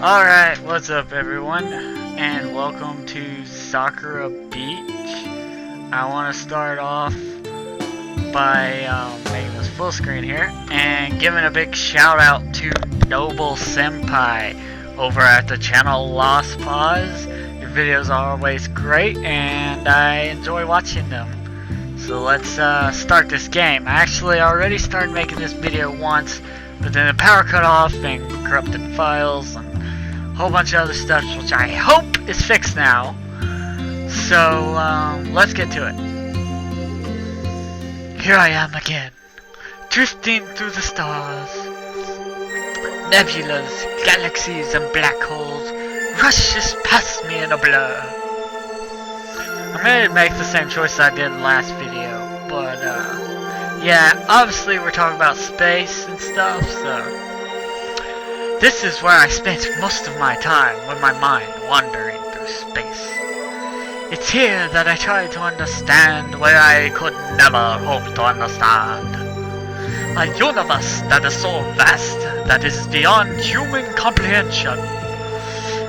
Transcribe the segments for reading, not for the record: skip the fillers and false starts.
Alright, what's up everyone, and welcome to Sakura Beach. I want to start off by making this full screen here, and giving a big shout out to Noble Senpai over at the channel Lost Pause. Your videos are always great, and I enjoy watching them. So let's start this game. I actually already started making this video once, but then the power cut off and corrupted files and a whole bunch of other stuff, which I hope is fixed now. So let's get to it. Here I am again, drifting through the stars. Nebulas, galaxies, and black holes rushes past me in a blur. I may make the same choice I did in the last video, but yeah, obviously we're talking about space and stuff, so this is where I spent most of my time with my mind wandering through space. It's here that I try to understand where I could never hope to understand. A universe that is so vast that is beyond human comprehension.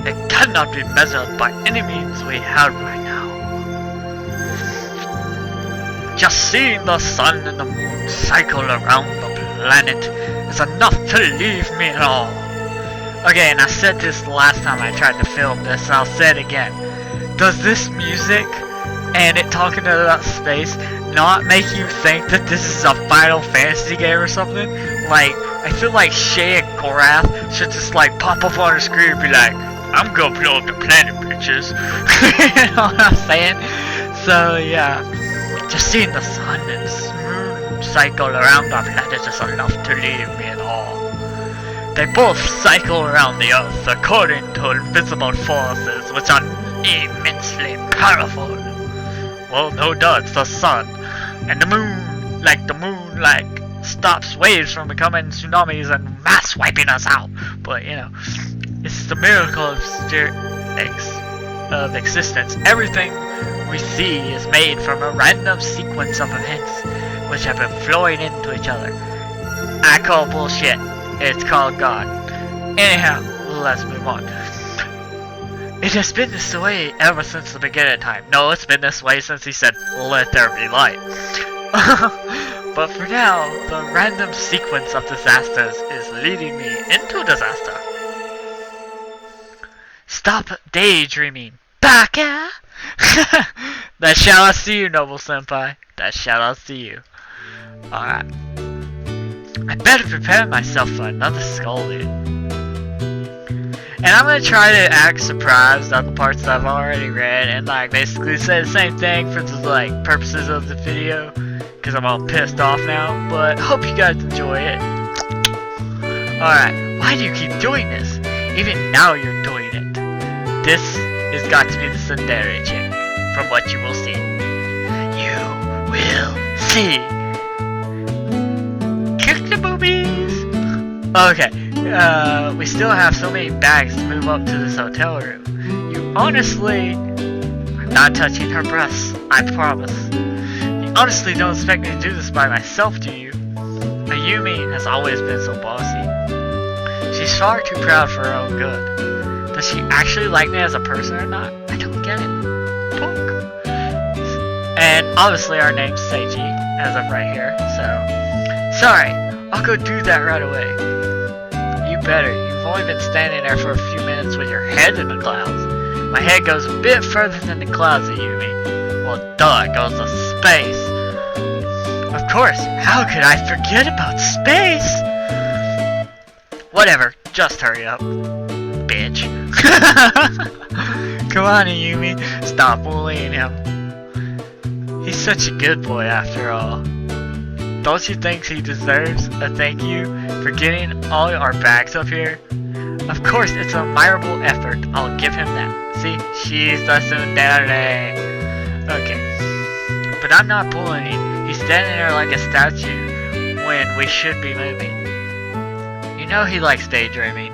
It cannot be measured by any means we have right now. Just seeing the sun and the moon cycle around the planet is enough to leave me in awe. Okay, and I said this the last time I tried to film this, and I'll say it again. Does this music and it talking about space not make you think that this is a Final Fantasy game or something? Like, I feel like Shay and Gorath should just like pop up on the screen and be like, I'm gonna blow up the planet, bitches. You know what I'm saying? So yeah, just seeing the sun and moon cycle around our planet is enough to leave me in awe. They both cycle around the Earth according to invisible forces which are immensely powerful. Well, no duh, it's the sun. And the moon, stops waves from becoming tsunamis and mass wiping us out. But, you know, it's the miracle of existence. Everything we see is made from a random sequence of events which have been flowing into each other. I call bullshit. It's called God. Anyhow, let's move on. It has been this way ever since the beginning of time. No, it's been this way since he said, let there be light. But for now, the random sequence of disasters is leading me into disaster. Stop daydreaming, Baka! That shout outs to you, Noble Senpai. That shout outs to you. Alright. I better prepare myself for another scolding. And I'm gonna try to act surprised on the parts that I've already read and like basically say the same thing for the like purposes of the video, because I'm all pissed off now, but hope you guys enjoy it. Alright, why do you keep doing this? Even now you're doing it. This has got to be the Tsundere chick, from what you will see. You will see. Kick the boobies! Okay, we still have so many bags to move up to this hotel room. You honestly... I'm not touching her breasts, I promise. You honestly don't expect me to do this by myself, do you? Ayumi has always been so bossy. She's far too proud for her own good. Does she actually like me as a person or not? I don't get it. Punk. And obviously our name's Seiji, as of right here, so... Sorry, I'll go do that right away. You better. You've only been standing there for a few minutes with your head in the clouds. My head goes a bit further than the clouds, Ayumi. Well, duh, it goes to space. Of course, how could I forget about space? Whatever, just hurry up, bitch. Come on, Ayumi, stop bullying him. He's such a good boy after all. Don't you think he deserves a thank you for getting all our bags up here? Of course, it's an admirable effort. I'll give him that. See, she's the tsundere. Okay. But I'm not bullying. He's standing there like a statue when we should be moving. You know he likes daydreaming.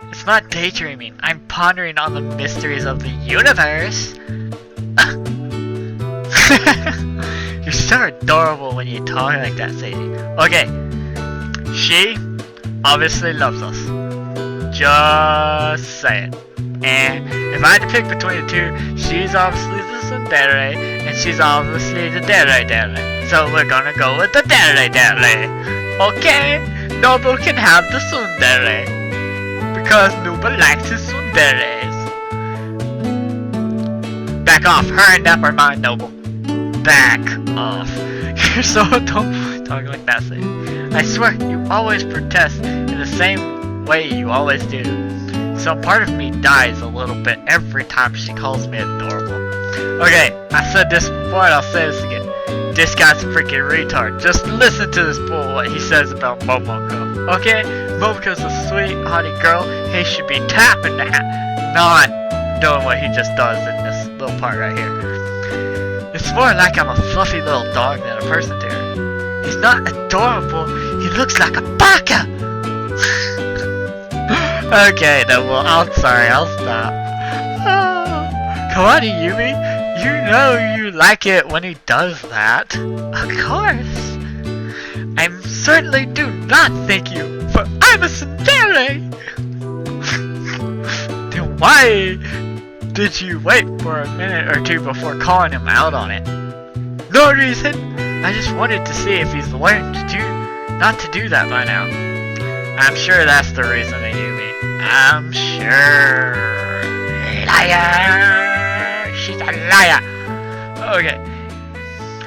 It's not daydreaming. I'm pondering on the mysteries of the universe. You're so adorable when you talk like that, Sadie. Okay. She obviously loves us. Just saying. And if I had to pick between the two, she's obviously the tsundere, and she's obviously the dere. So we're gonna go with the dere. Okay? Nobu can have the tsundere. Because Nuba likes his tsunderes. Back off. Her and never mind, Noble. Back off. You're so dumb talking like that, Sadie. I swear, you always protest in the same way you always do. So part of me dies a little bit every time she calls me adorable. Okay, I said this before and I'll say this again. This guy's a freaking retard. Just listen to this bull, what he says about Momoko. Okay? Momoko's a sweet, haughty girl. He should be tapping that, not doing what he just does in this little part right here. It's more like I'm a fluffy little dog than a person to her. He's not adorable. He looks like a baka. Okay, then, well, I'm sorry, I'll stop. Oh, come on, Yumi. You know you like it when he does that. Of course. I certainly do not thank you, for I'm a tsundere. Then why did you wait for a minute or two before calling him out on it? No reason. I just wanted to see if he's learned not to do that by now. I'm sure that's the reason, Yumi. I'm sure. Liar! She's a liar! Okay.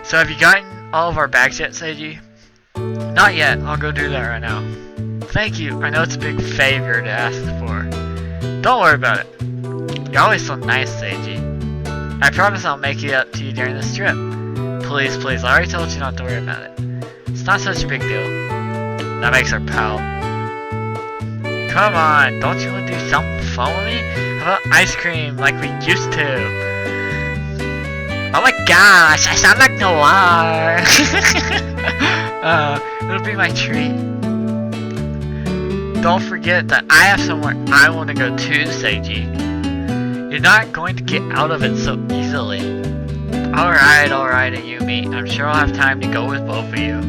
So have you gotten all of our bags yet, Seiji? Not yet. I'll go do that right now. Thank you. I know it's a big favor to ask for. Don't worry about it. You're always so nice, Seiji. I promise I'll make it up to you during this trip. Please, please. I already told you not to worry about it. It's not such a big deal. That makes her pal. Come on, don't you want to do something fun with me? How about ice cream like we used to? Oh my gosh, I sound like Noir! It'll be my treat. Don't forget that I have somewhere I want to go to, Seiji. You're not going to get out of it so easily. Alright, Ayumi. I'm sure I'll have time to go with both of you.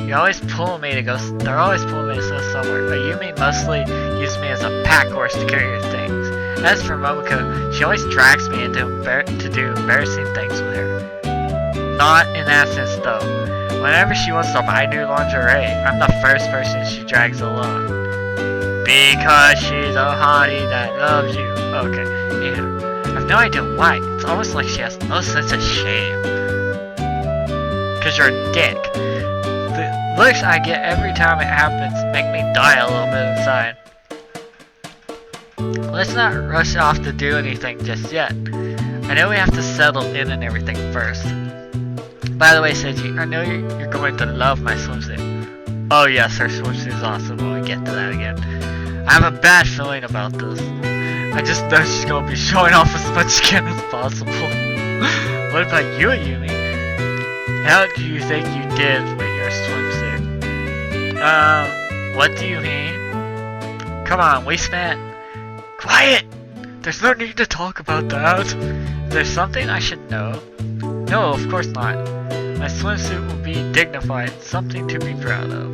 They're always pulling me to go somewhere, but Yumi mostly uses me as a pack horse to carry her things. As for Momoko, she always drags me into to do embarrassing things with her. Not in that sense though. Whenever she wants to buy new lingerie, I'm the first person she drags along. Because she's a hottie that loves you. Okay, yeah. I have no idea why. It's almost like she has no sense of shame. Cause you're a dick. The looks I get every time it happens make me die a little bit inside. Let's not rush off to do anything just yet. I know we have to settle in and everything first. By the way, Seiji, I know you're going to love my swimsuit. Oh yes, her swimsuit is awesome when we get to that again. I have a bad feeling about this. I just know she's going to be showing off as much skin as possible. What about you, Ayumi? How do you think you did with your swimsuit? What do you mean? Come on, we spent... Quiet! There's no need to talk about that. Is there something I should know? No, of course not. My swimsuit will be dignified, something to be proud of.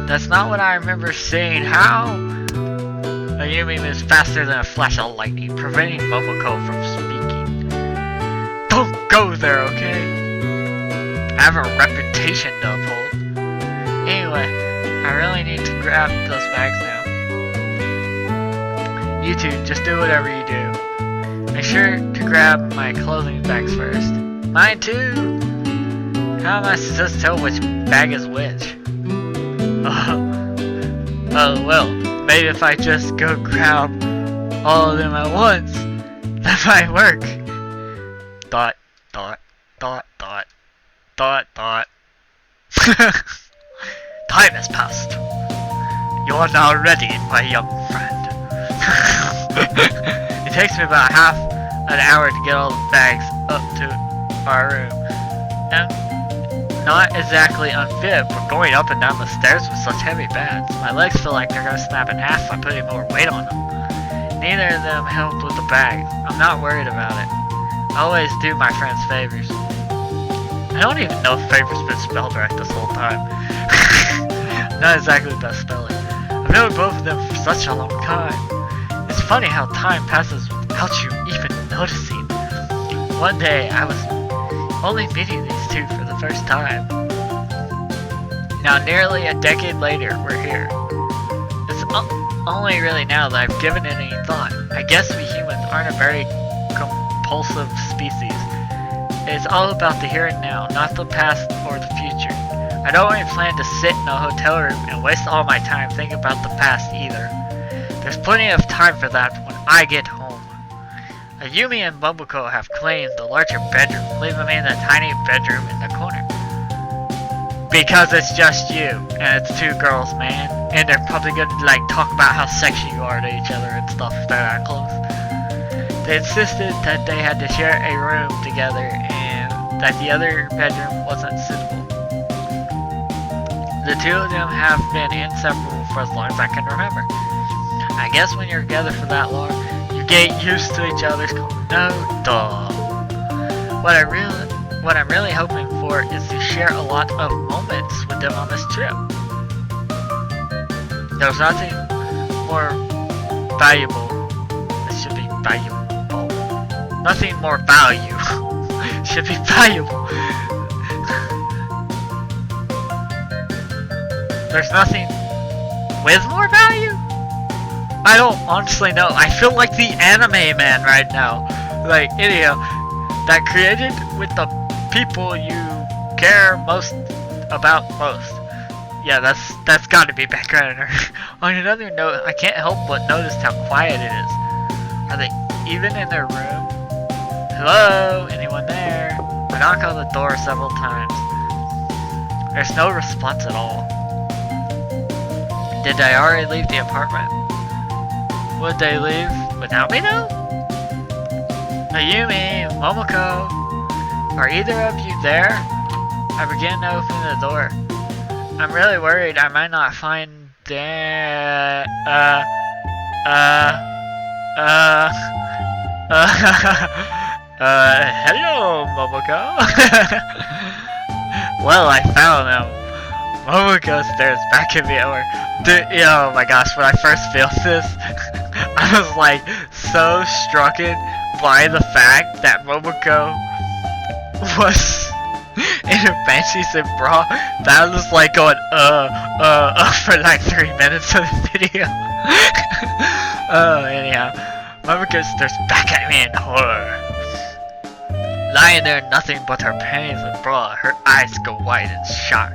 That's not what I remember seeing. How? Ayumi moves faster than a flash of lightning, preventing Momoko from speaking. Don't go there, okay? I have a reputation to uphold. Anyway, I really need to grab those bags now. You two, just do whatever you do. Make sure to grab my clothing bags first. Mine too! How am I supposed to tell which bag is which? Oh well, maybe if I just go grab all of them at once, that might work. Dot, dot, dot, dot, dot, dot. Time has passed. You are now ready, my young friend. It takes me about half an hour to get all the bags up to our room. And not exactly unfit for going up and down the stairs with such heavy bags. My legs feel like they're gonna snap in half by putting more weight on them. Neither of them helped with the bags. I'm not worried about it. I always do my friends favors. I don't even know if favor's been spelled right this whole time. Not exactly the best spelling. A I've known both of them for such a long time. It's funny how time passes without you even noticing. One day, I was only meeting these two for the first time. Now, nearly a decade later, we're here. It's only really now that I've given it any thought. I guess we humans aren't a very compulsive species. It's all about the here and now, not the past or the future. I don't even plan to sit in a hotel room and waste all my time thinking about the past either. There's plenty of time for that when I get home. Ayumi and Bumbleko have claimed the larger bedroom, leaving me in the tiny bedroom in the corner. Because it's just you, and it's two girls, man. And they're probably gonna like talk about how sexy you are to each other and stuff if they're that close. They insisted that they had to share a room together and that the other bedroom wasn't suitable. The two of them have been inseparable for as long as I can remember. I guess when you're together for that long, you get used to each other's no duh. What I'm really hoping for is to share a lot of moments with them on this trip. There's nothing more valuable. This should be valuable. Nothing more value. Should be valuable. There's nothing with more value? I don't honestly know. I feel like the anime man right now. Like, anyhow, that created with the people you care most about most. Yeah, that's gotta be background. On another note, I can't help but notice how quiet it is. Are they even in their room? Hello? Anyone there? I knock on the door several times. There's no response at all. Did I already leave the apartment? Would they leave without me though? Ayumi, Momoko, are either of you there? I begin to open the door. I'm really worried I might not find hello, Momoko. Well, I found them. Momoko stares back at me over. Oh my gosh, when I first filmed this, I was like so strucken by the fact that Momoko was in a Banshees and bra that I was like going for like 3 minutes of the video. Anyhow, Momoko stares back at me in horror. Lying there, nothing but her panties and bra, her eyes go wide in shock.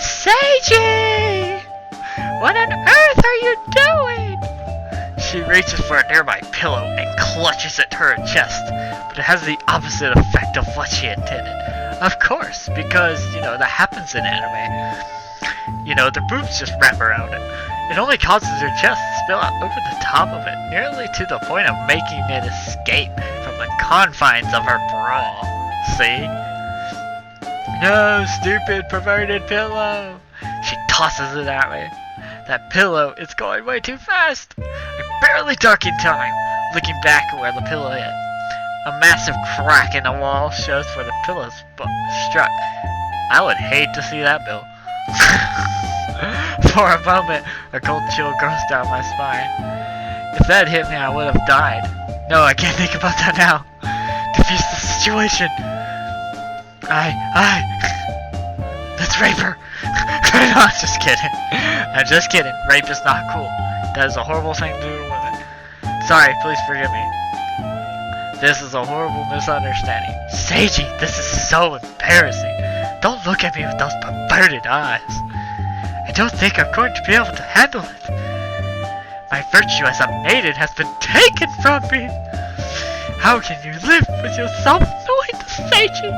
Seiji! What on earth are you doing? She reaches for a nearby pillow and clutches it to her chest, but it has the opposite effect of what she intended. Of course, because, you know, that happens in anime. You know, their boobs just wrap around it. It only causes her chest to spill out over the top of it, nearly to the point of making it escape from the confines of her bra. See? No, stupid, perverted pillow! She tosses it at me. That pillow is going way too fast. I barely duck in time, looking back at where the pillow hit. A massive crack in the wall shows where the pillow struck. I would hate to see that, Bill. For a moment, a cold chill goes down my spine. If that hit me, I would have died. No, I can't think about that now. Defuse the situation. Let's rape her. No, I'm just kidding. I'm just kidding. Rape is not cool. That is a horrible thing to do to women. Sorry, please forgive me. This is a horrible misunderstanding. Seiji, this is so embarrassing. Don't look at me with those perverted eyes. I don't think I'm going to be able to handle it. My virtue as a maiden has been taken from me. How can you live with yourself knowing this, Seiji?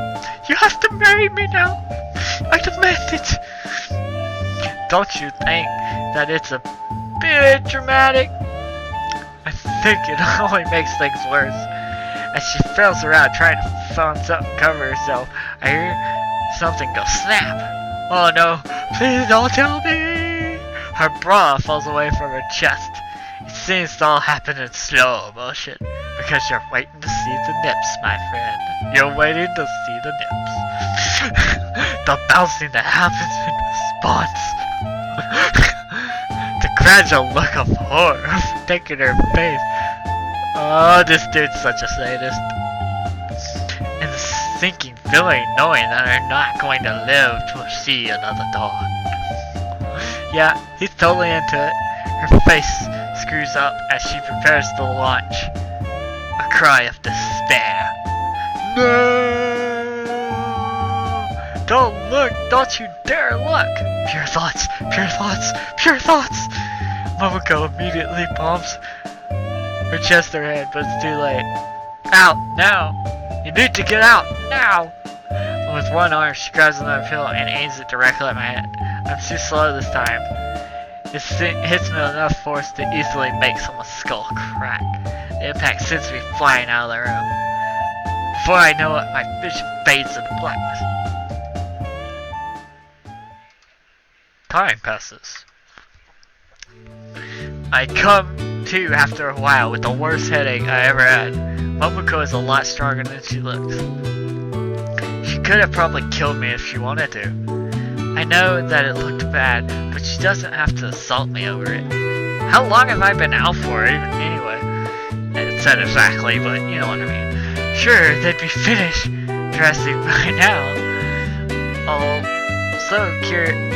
You have to marry me now. I demand it. Don't you think that it's a bit dramatic? I think it only makes things worse. As she flails around trying to find something to cover herself, I hear something go snap. Oh no, please don't tell me! Her bra falls away from her chest. It seems to all happen in slow motion, because you're waiting to see the nips, my friend. You're waiting to see the nips. The bouncing that happens in response. The imagine a look of horror taking her face. Oh, this dude's such a sadist. And the sinking feeling knowing that they're not going to live to see another dawn. Yeah, he's totally into it. Her face screws up as she prepares to launch. A cry of despair. No! Don't look! Don't you dare look! Pure thoughts! Pure thoughts! Pure thoughts! Momoko immediately palms her chest her head, but it's too late. Out! Now! You need to get out! Now! With one arm, she grabs another pillow and aims it directly at my head. I'm too slow this time. It hits me with enough force to easily make someone's skull crack. The impact sends me flying out of the room. Before I know it, my vision fades into blackness. Time passes. I come to after a while with the worst headache I ever had. Momoko is a lot stronger than she looks. She could have probably killed me if she wanted to. I know that it looked bad, but she doesn't have to assault me over it. How long have I been out for anyway? It said exactly, but you know what I mean. Sure, they'd be finished dressing by now.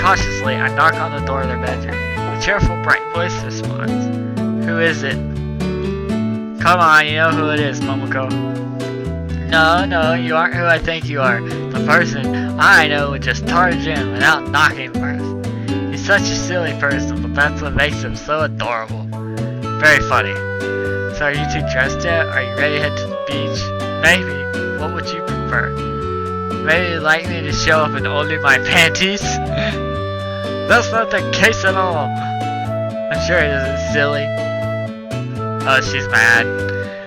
Cautiously, I knock on the door of their bedroom. A cheerful, bright voice responds. Who is it? Come on, you know who it is, Momoko. No, you aren't who I think you are. The person I know would just charge in without knocking first. He's such a silly person, but that's what makes him so adorable. Very funny. So are you two dressed yet? Are you ready to head to the beach? Maybe. What would you prefer? Maybe you'd like me to show up in only my panties? That's not the case at all. I'm sure it isn't silly. Oh, she's mad.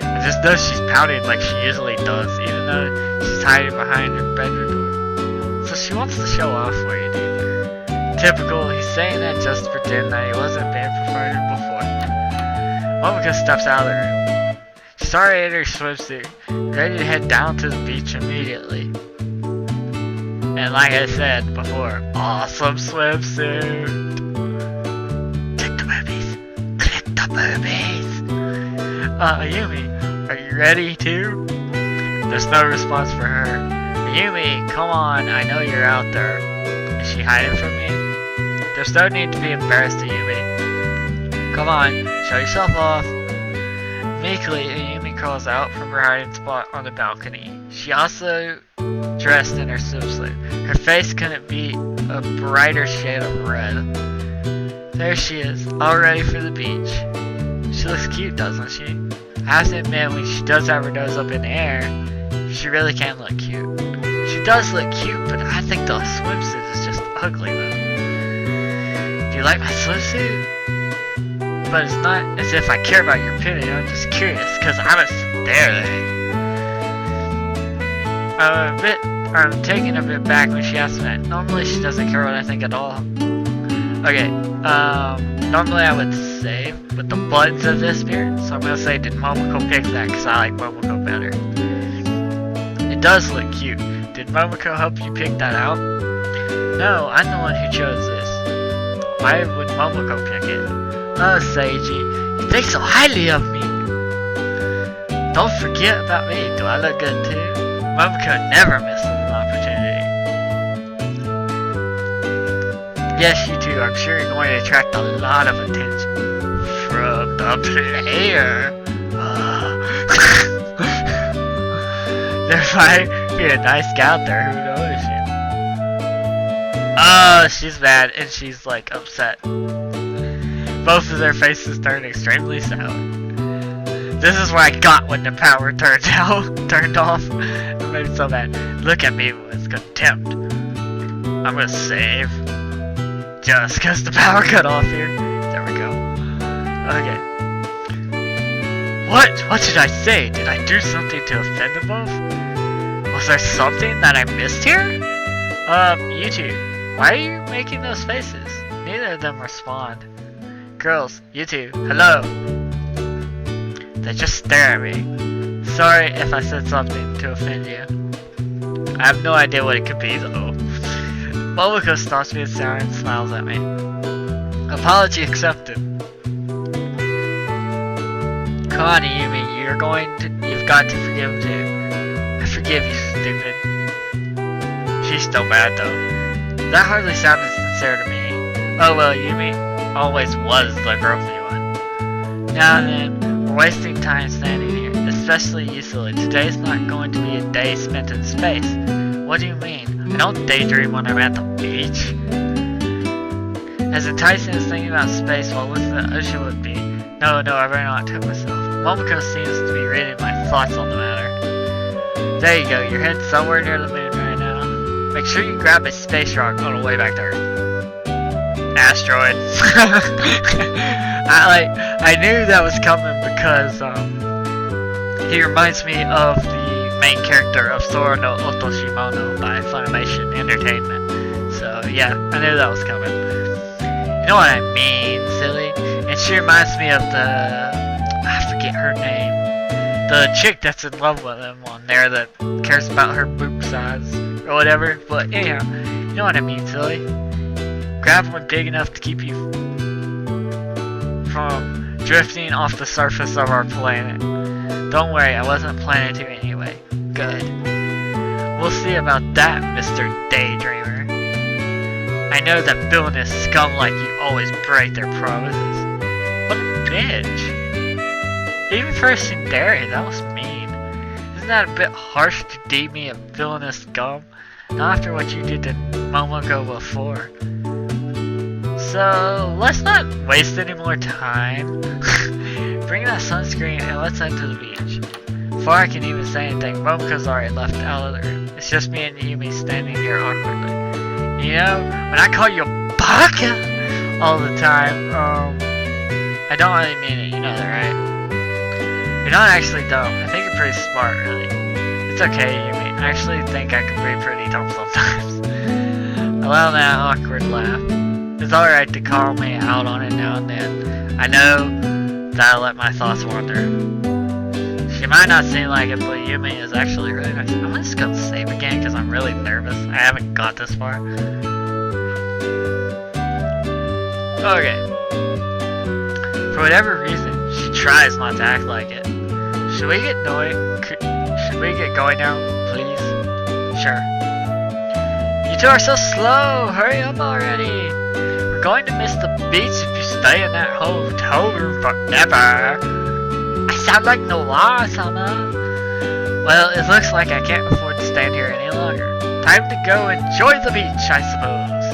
I just know she's pouting like she usually does, even though she's hiding behind her bedroom door. So she wants to show off for you, dude. Typical, he's saying that just to pretend that he wasn't being perverted before. Momoko steps out of the room. She's already in her swimsuit, ready to head down to the beach immediately. And like I said before, awesome swimsuit. Click the boobies. Click the boobies. Yumi, are you ready too? There's no response for her. Yumi, come on, I know you're out there. Is she hiding from me? There's no need to be embarrassed, Yumi. Come on, show yourself off. Meekly, Yumi crawls out from her hiding spot on the balcony. She also dressed in her swimsuit. Her face couldn't be a brighter shade of red. There she is, all ready for the beach. She looks cute, doesn't she? I have to admit, when she does have her nose up in the air, she really can look cute. She does look cute, but I think the swimsuit is just ugly though. Do you like my swimsuit? But it's not as if I care about your opinion, I'm just curious, cause I'm a staring. I'm taken a bit back when she asks me that. Normally she doesn't care what I think at all. Okay, normally I would say, but the buttons of this spirit, so I'm gonna say did Momoko pick that because I like Momoko better. It does look cute. Did Momoko help you pick that out? No, I'm the one who chose this. Why would Momoko pick it? Oh, Seiji, you think so highly of me. Don't forget about me. Do I look good too? Momoko never misses an opportunity. Yes, you do. I'm sure you're going to attract a lot of attention from the player. There might be a nice guy out there who knows you. Oh, she's mad and she's like upset. Both of their faces turn extremely sour. This is what I got when the power turned off. It made me so mad. Look at me with contempt. I'm gonna save. Just cause the power cut off here. There we go. Okay. What did I say? Did I do something to offend them both? Was there something that I missed here? You two. Why are you making those faces? Neither of them respond. Girls, you two, hello. They just stare at me. Sorry if I said something to offend you. I have no idea what it could be though. Momoko stops me in sour and smiles at me. Apology accepted. Come on, Yumi, you've got to forgive him too. I forgive you, stupid. She's still mad though. That hardly sounded sincere to me. Oh well, Yumi always was the grumpy one. Now then, we're wasting time standing here, especially you, silly. Today's not going to be a day spent in space. What do you mean? I don't daydream when I'm at the beach. As enticing as thinking about space while listening to the ocean would be, no, I better not tell myself. Momoko seems to be reading my thoughts on the matter. There you go, you're heading somewhere near the moon right now. Make sure you grab a space rock on the way back to Earth. Asteroid. I knew that was coming because he reminds me of the main character of Sora no Otoshimono by Funimation Entertainment. So yeah, I knew that was coming. You know what I mean, silly? And she reminds me of I forget her name. The chick that's in love with him on there that cares about her boob size or whatever. But anyhow, you know what I mean, silly? Grab one big enough to keep you from drifting off the surface of our planet. Don't worry, I wasn't planning to anyway. Good. We'll see about that, Mr. Daydreamer. I know that villainous scum like you always break their promises. What a bitch. Even for a tsundere, that was mean. Isn't that a bit harsh to deem me a villainous scum? Not after what you did to Momoko before. So, let's not waste any more time. Bring that sunscreen and let's head to the beach. Before I can even say anything, Momoko's already left out of the room. It's just me and Yumi standing here awkwardly. You know, when I call you baka all the time, I don't really mean it, you know that, right? You're not actually dumb. I think you're pretty smart, really. It's okay, Yumi. I actually think I can be pretty dumb sometimes. Allow that awkward laugh. It's alright to call me out on it now and then. I know that I let my thoughts wander. She might not seem like it, but Yumi is actually really nice. I'm just gonna save again because I'm really nervous. I haven't got this far. Okay. For whatever reason, she tries not to act like it. Should we get going now, please? Sure. You two are so slow! Hurry up already! We're going to miss the beach if you stay in that hotel room forever. I sound like Noir-sama. Well, it looks like I can't afford to stand here any longer. Time to go enjoy the beach, I suppose.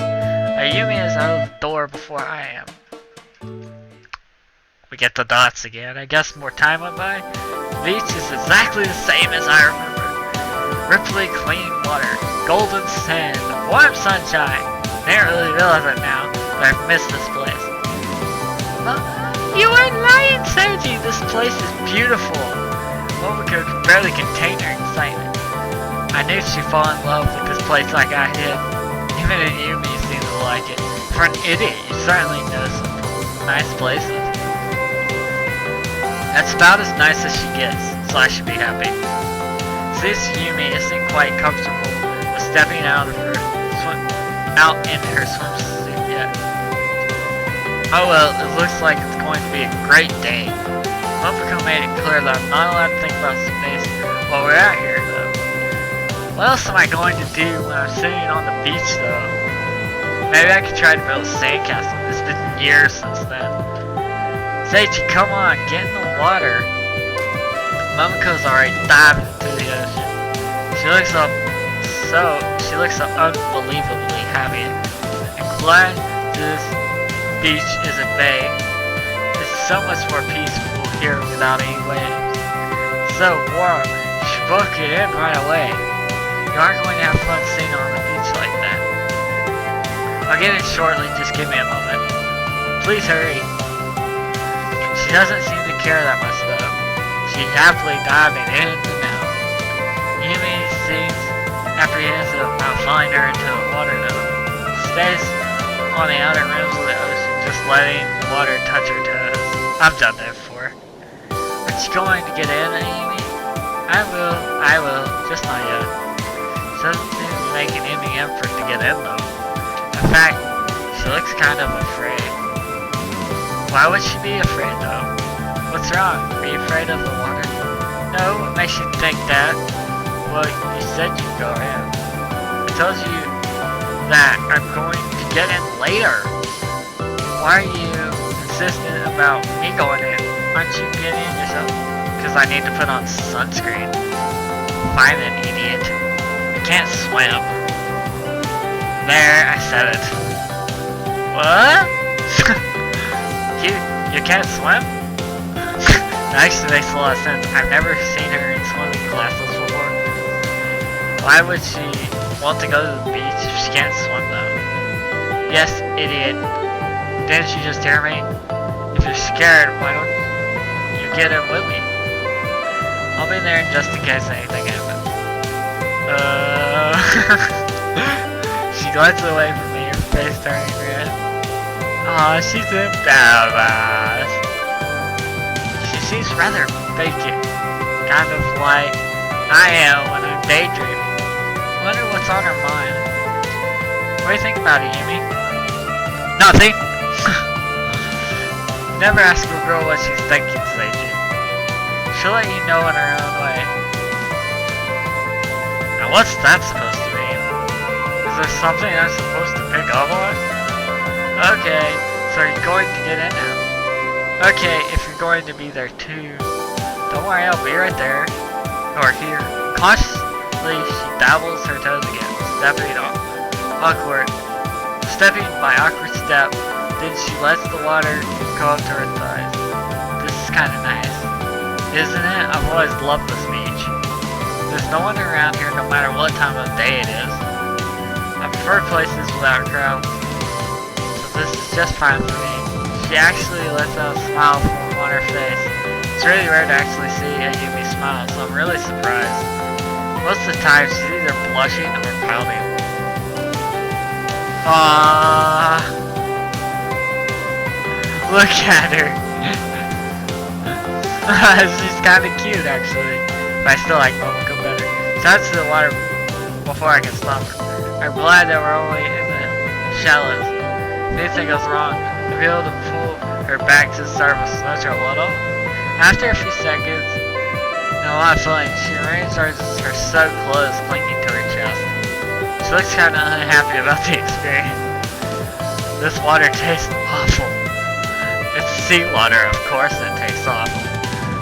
Ayumi is out of the door before I am. We get the dots again. I guess more time went by. The beach is exactly the same as I remember. Ripply clean water, golden sand, warm sunshine. I didn't really realize it now, but I've missed this place. Well, you weren't lying, Seiji. This place is beautiful. Momoko could barely contain her excitement. I knew she'd fall in love with this place like I did. Even Yumi seemed to like it. For an idiot, you certainly know some nice places. That's about as nice as she gets, so I should be happy. Since Yumi isn't quite comfortable with stepping out in her swimsuit yet. Oh well, it looks like it's going to be a great day. Momoko made it clear that I'm not allowed to think about space while we're out here, though. What else am I going to do when I'm sitting on the beach, though? Maybe I could try to build a sandcastle. It's been years since then. Seiji, come on, get in the water. Momoko's already diving into the ocean. She looks so unbelievably happy. I'm glad this beach isn't bay. It's so much more peaceful here without any waves. So warm, you should book it in right away. You aren't going to have fun sitting on the beach like that. I'll get in shortly, just give me a moment. Please hurry. She doesn't seem to care that much though. She's happily diving in and out. Yumi seems apprehensive about falling her into the water though. She stays on the outer rims of the ocean, just letting the water touch her toes. I've done that before. Aren't you going to get in, Yumi? I will, just not yet. She doesn't seem to be making any effort to get in though. In fact, she looks kind of afraid. Why would she be afraid though? What's wrong? Are you afraid of the water? No, what makes you think that? Well, you said you'd go in. I told you that I'm going to get in later. Why are you insistent about me going in? Aren't you getting in yourself? Because I need to put on sunscreen. Fine then, idiot. I can't swim. There, I said it. What? You can't swim? That actually makes a lot of sense. I've never seen her in swimming classes before. Why would she want to go to the beach if she can't swim though? Yes, idiot. Didn't you just hear me? If you're scared, why don't you get in with me? I'll be there just in case anything happens. She glances away from me, her face turning red. Aw, she's embarrassed. She seems rather vacant, kind of like I am when I'm daydreaming. Wonder what's on her mind. What do you think about it, Yumi? Nothing! Never ask a girl what she's thinking, Seiji. She'll let you know in her own way. Now what's that supposed to mean? Is there something I'm supposed to pick up on? Okay, so you're going to get in now. Okay, if you're going to be there too. Don't worry, I'll be right there. Or here. Cautiously, she dabbles her toes again, stepping off. Awkward. Stepping by awkward step, then she lets the water go up to her thighs. This is kinda nice. Isn't it? I've always loved this beach. There's no one around here no matter what time of day it is. I prefer places without crowds. This is just fine for me. She actually lets out a smile on her face. It's really rare to actually see a Yumi smile, so I'm really surprised. Most of the time, she's either blushing or pouting. Look at her. She's kind of cute, actually. But I still like Momoko better. Shout to the water before I can stop her. I'm glad that we're only in the shallows. If anything goes wrong, I'll be able to pull her back to the surface with no trouble at all. After a few seconds, and a lot of feeling, she rearranges her soaked clothes clinging to her chest. She looks kind of unhappy about the experience. This water tastes awful. It's seawater, of course it tastes awful.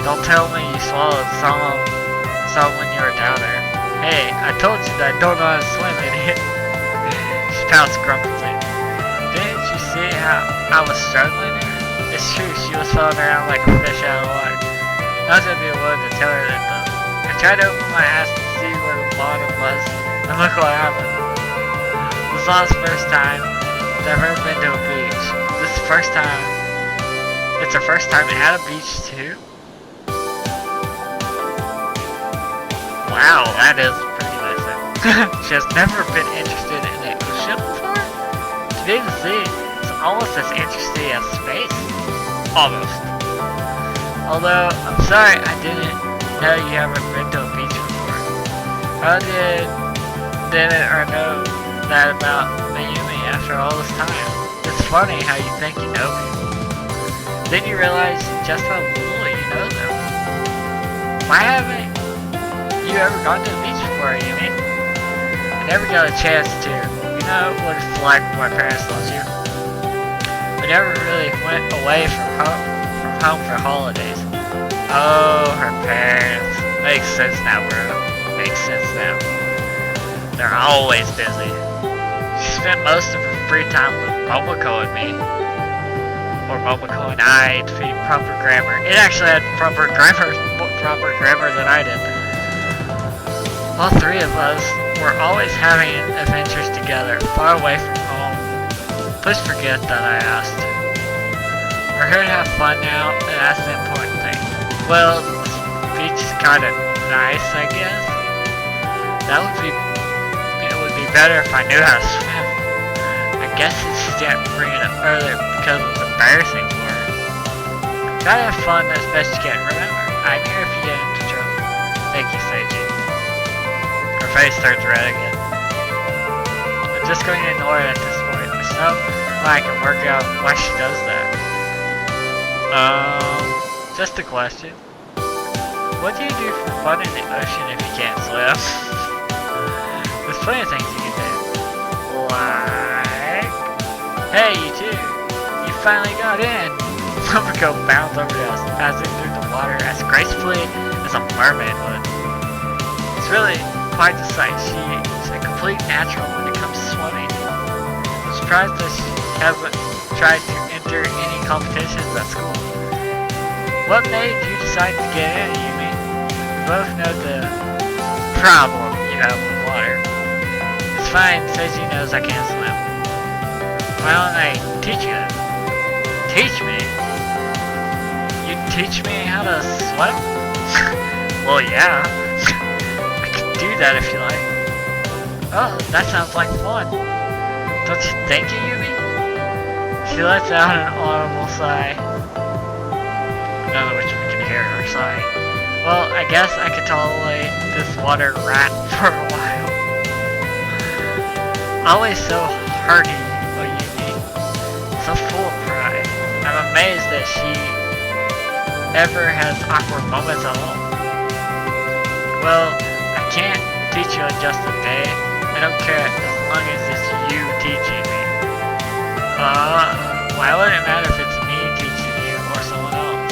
Don't tell me you swallowed some when you were down there. Hey, I told you that I don't know how to swim, idiot. She pouts grumpily. Didn't you see how I was struggling there? It's true, she was floating around like a fish out of water. I was gonna be willing to tell her that though. I tried to open my ass to see where the bottom was, and look what happened. This is Lana's first time that I've ever been to a beach. This is the first time. It's her first time at a beach too? Wow, that is pretty amazing. She has never been interested in the ocean before? Today the sea is almost as interesting as space. Almost. Although, I'm sorry I didn't know you haven't been to a beach before. How didn't or know that about Mayumi after all this time? It's funny how you think you know me. Then you realize just how little you know them. Why haven't you ever gone to the beach before, Yumi? I never got a chance to. You know what it's like with my parents, don't you? We never really went away from home for holidays. Oh, her parents. Makes sense now, bro. Makes sense now. They're always busy. She spent most of her free time with Momoko and me. Or Momoko and I, to be proper grammar. It actually had proper grammar than I did. All three of us were always having adventures together, far away from home. Please forget that I asked. We're here to have fun now, and that's the important thing. Well, this beach is kind of nice, I guess. It would be better if I knew how to swim. I guess she didn't bring it up earlier because it was embarrassing for her. Try to have fun as best you can. Remember, I'm here if you get into trouble. Thank you, Seiji. Her face turns red again. I'm just going to ignore it at this point. There's no way I can work out why she does that. just a question. What do you do for fun in the ocean if you can't swim? There's plenty of things you can do. Like... Hey, you two! You finally got in! Momoko bounds over to us, passing through the water as gracefully as a mermaid would. It's really quite the sight. She's a complete natural when it comes to swimming. I'm surprised that she hasn't tried to enter any competitions at school. What made you decide to get in, Yumi? We both know the problem you have with water. It's fine, Seiji knows I can't swim. Why don't I teach you that? Teach me? You teach me how to swim? Well, yeah. I can do that if you like. Oh, that sounds like fun. Don't you think it, Yumi? She lets out an audible sigh. None of which we can hear her sigh. Well, I guess I could tolerate this water rat for a while. Always so hearty, oh Yumi. So full of pride. I'm amazed that she ever has awkward moments at all. Well, I can't teach you in just a day. I don't care as long as it's you teaching me. Why would it matter if it's me teaching you or someone else?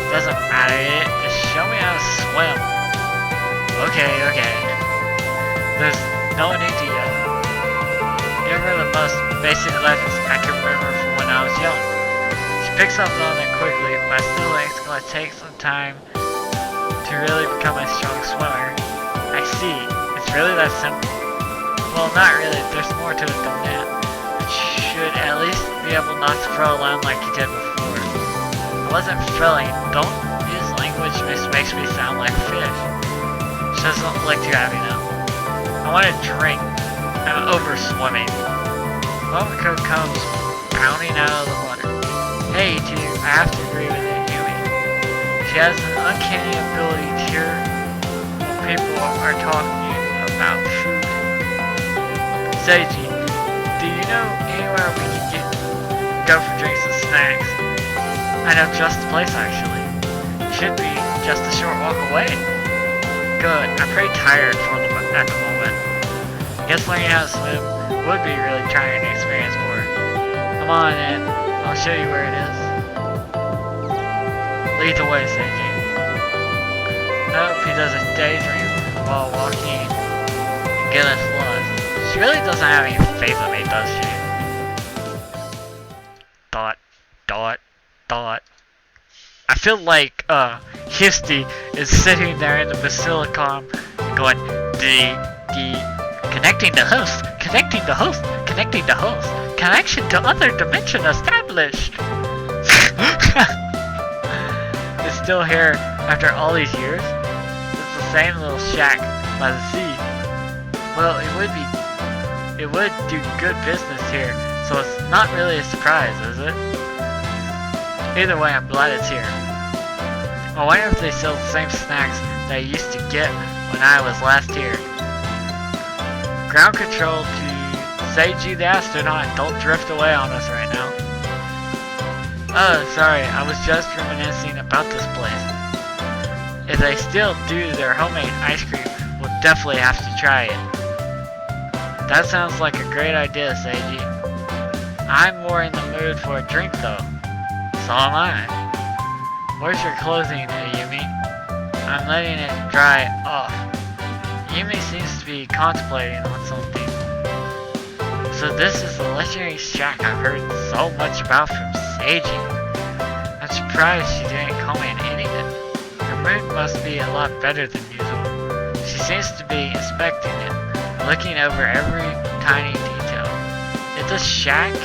Doesn't matter, just show me how to swim. Okay. There's no need to yet. Give her the most basic lessons I can remember from when I was young. She picks up on it quickly, but I still think it's gonna take some time to really become a strong swimmer. I see, it's really that simple. Well, not really, there's more to it than that. You should at least be able not to throw around like you did before. I wasn't throwing, don't use language which makes me sound like a fish. She doesn't look too happy now. I want a drink. I'm over swimming. Momoko comes bounding out of the water. Hey, you two, I have to agree with Yumi. She has an uncanny ability to hear when people are talking about food. Seiji, do you know anywhere we can go for drinks and snacks? I know just the place actually. Should be just a short walk away. Good, I'm pretty tired at the moment. Guess learning how to swim would be really trying an experience for her. Come on in, I'll show you where it is. Lead the way, Seiji. Nope, he does a daydream while walking and get us lost. She really doesn't have any faith in me, does she? Dot. I feel like, Histy is sitting there in the Basilicom going, connecting the host, connection to other dimension established. It's still here after all these years? It's the same little shack by the sea. Well, it would do good business here, so it's not really a surprise, is it? Either way, I'm glad it's here. I wonder if they sell the same snacks that I used to get when I was last here. Ground control to Seiji the astronaut, don't drift away on us right now. Oh, sorry, I was just reminiscing about this place. If they still do their homemade ice cream, we'll definitely have to try it. That sounds like a great idea, Seiji. I'm more in the mood for a drink though. So am I. Where's your clothing, Yumi? I'm letting it dry off. Yumi seems to be contemplating on something. So this is the legendary shack I've heard so much about from Seiji. I'm surprised she didn't call me an idiot. Her mood must be a lot better than usual. She seems to be inspecting it, looking over every tiny detail. If this shack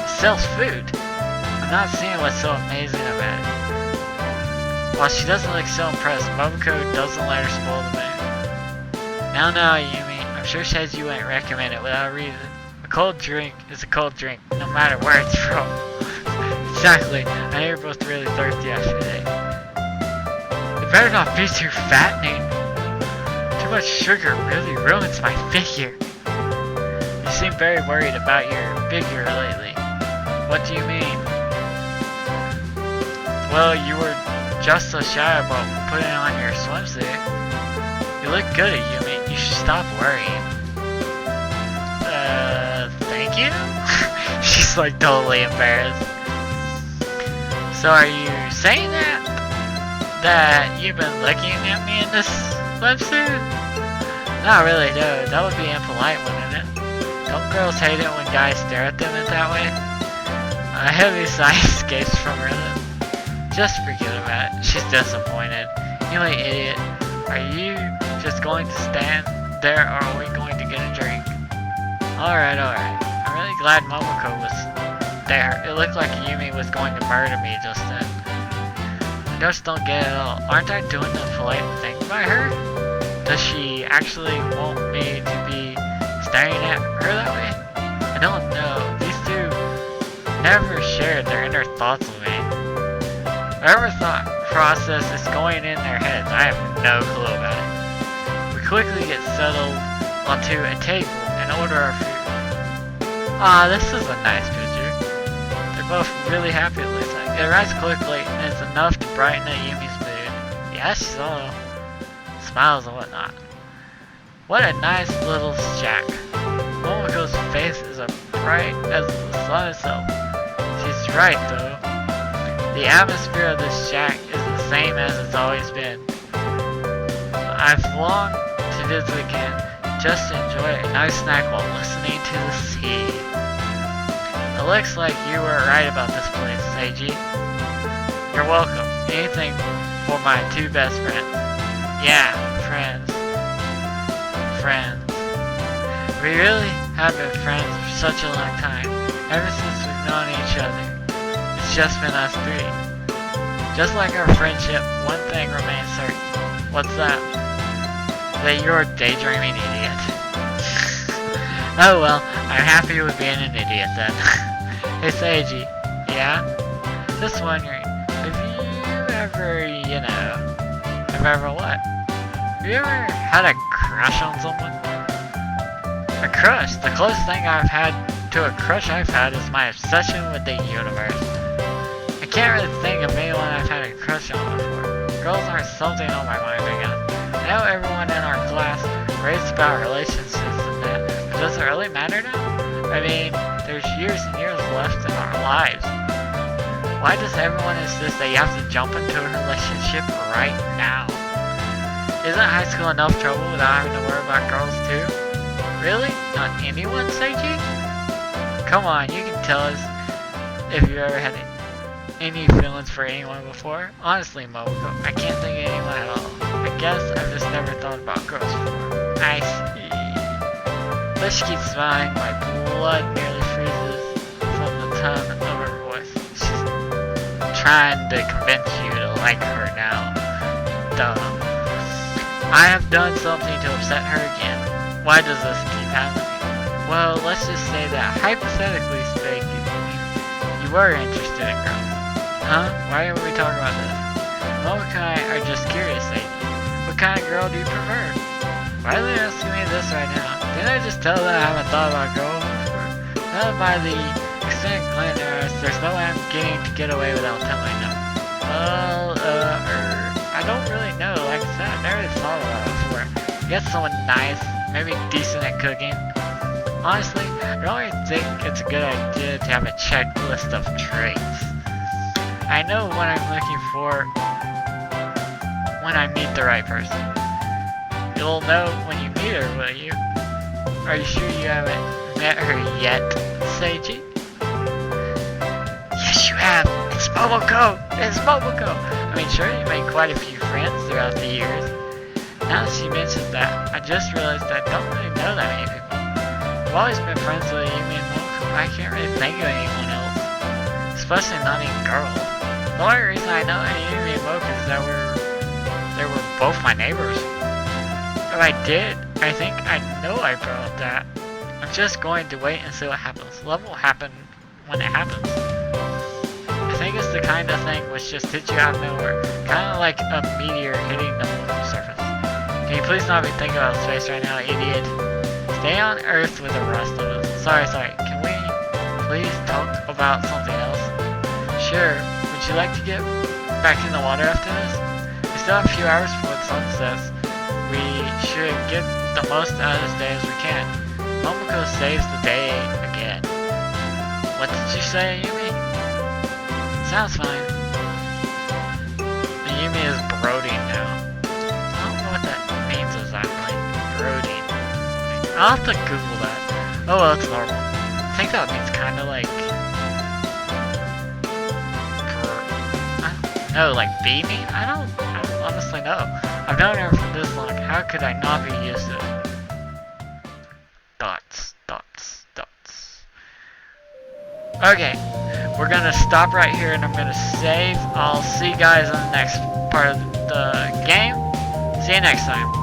sells food, I'm not seeing what's so amazing about it. While she doesn't look so impressed, Momoko doesn't let her spoil the mood. No, Yumi, I'm sure Seiji wouldn't recommend it without a reason. A cold drink is a cold drink, no matter where it's from. Exactly, I know you're both really thirsty after today. It better not be too fattening. Too much sugar really ruins my figure. You seem very worried about your figure lately. What do you mean? Well, you were just so shy about putting on your swimsuit. You look good, Yumi. You should stop worrying. Thank you? She's like totally embarrassed. So are you saying that you've been looking at me in this swimsuit? Not really, no. That would be impolite, wouldn't it? Don't girls hate it when guys stare at them in that way? A heavy sigh escapes from her lips. Just forget about it. She's disappointed. You little idiot. Are you just going to stand there or are we going to get a drink? Alright. I'm really glad Momoko was there. It looked like Yumi was going to murder me just then. I just don't get it at all. Aren't I doing the polite thing by her? Does she actually want me to be staring at her that way? I don't know. These two never shared their inner thoughts with me. Whatever thought process is going in their heads, I have no clue about it. We quickly get settled onto a table and order our food. Ah, this is a nice picture. They're both really happy, it looks like. It arrives quickly and it's enough to brighten up Yumi's mood. Yeah, she's all smiles and whatnot. What a nice little shack. Momoko's face is as bright as the sun itself. She's right though. The atmosphere of this shack is the same as it's always been. I've longed to visit again just to enjoy a nice snack while listening to the sea. It looks like you were right about this place, Seiji. You're welcome. Anything for my two best friends. Yeah, friends. We really have been friends for such a long time, ever since we've known each other. It's just been us three. Just like our friendship, one thing remains certain. What's that? That you're a daydreaming idiot. Oh well, I'm happy with being an idiot then. Hey Seiji, yeah? Just wondering, have you ever what? Have you ever had a crush on someone? A crush? The closest thing I've had to a crush I've had is my obsession with the universe. I can't really think of anyone I've had a crush on before. Girls are something on my mind, I guess. I know everyone in our class raves about relationships and that, but does it really matter now? I mean, there's years and years left in our lives. Why does everyone insist that you have to jump into a relationship right now? Isn't high school enough trouble without having to worry about girls too? Really? Not anyone, Seiji? Come on, you can tell us if you ever had any feelings for anyone before. Honestly, Momoko, I can't think of anyone at all. I guess I've just never thought about girls before. I see. But she keeps smiling, my blood nearly freezes from the tone of her voice. She's trying to convince you to like her now. Duh. I have done something to upset her again. Why does this keep happening? Well, let's just say that, hypothetically speaking, you were interested in girls. Huh? Why are we talking about this? Momoko and I are just curious, Seiji. What kind of girl do you prefer? Why are they asking me this right now? Didn't I just tell them I haven't thought about girls before? Now by the extent glance, there's no way I'm getting to get away without telling them. Well, I don't really know. Like I said, I never really thought about it before. Get someone nice, maybe decent at cooking. Honestly, I don't really think it's a good idea to have a checklist of traits. I know what I'm looking for when I meet the right person. You'll know when you meet her, will you? Are you sure you haven't met her yet, Seiji? Yes, you have! It's Momoko! It's Momoko! I mean, sure, you made quite a few friends throughout the years. Now that she mentions that, I just realized I don't really know that many people. I've always been friends with Yumi and Momoko, but I can't really think of anyone else. Especially not even girls. The only reason I know Yumi and Momoko is that they were both my neighbors. If I did, I think I know I brought that. I'm just going to wait and see what happens. Love will happen when it happens. I think it's the kind of thing which just hits you out of nowhere. Kind of like a meteor hitting the moon's surface. Can you please not be thinking about space right now, idiot? Stay on Earth with the rest of us. Sorry. Can we please talk about something else? Sure. Would you like to get back in the water after this? We still have a few hours before the sun sets. We should get the most out of this day as we can. Momoko saves the day again. What did you say, Yumi? Sounds fine. And Yumi is brooding now. I don't know what that means exactly. Brooding. I'll have to Google that. Oh well, it's normal. I think that means kind of like... No, like beaming? I don't honestly know. I've known her for this long. How could I not be used to it? Dots, dots, dots. Okay, we're gonna stop right here and I'm gonna save. I'll see you guys in the next part of the game. See you next time.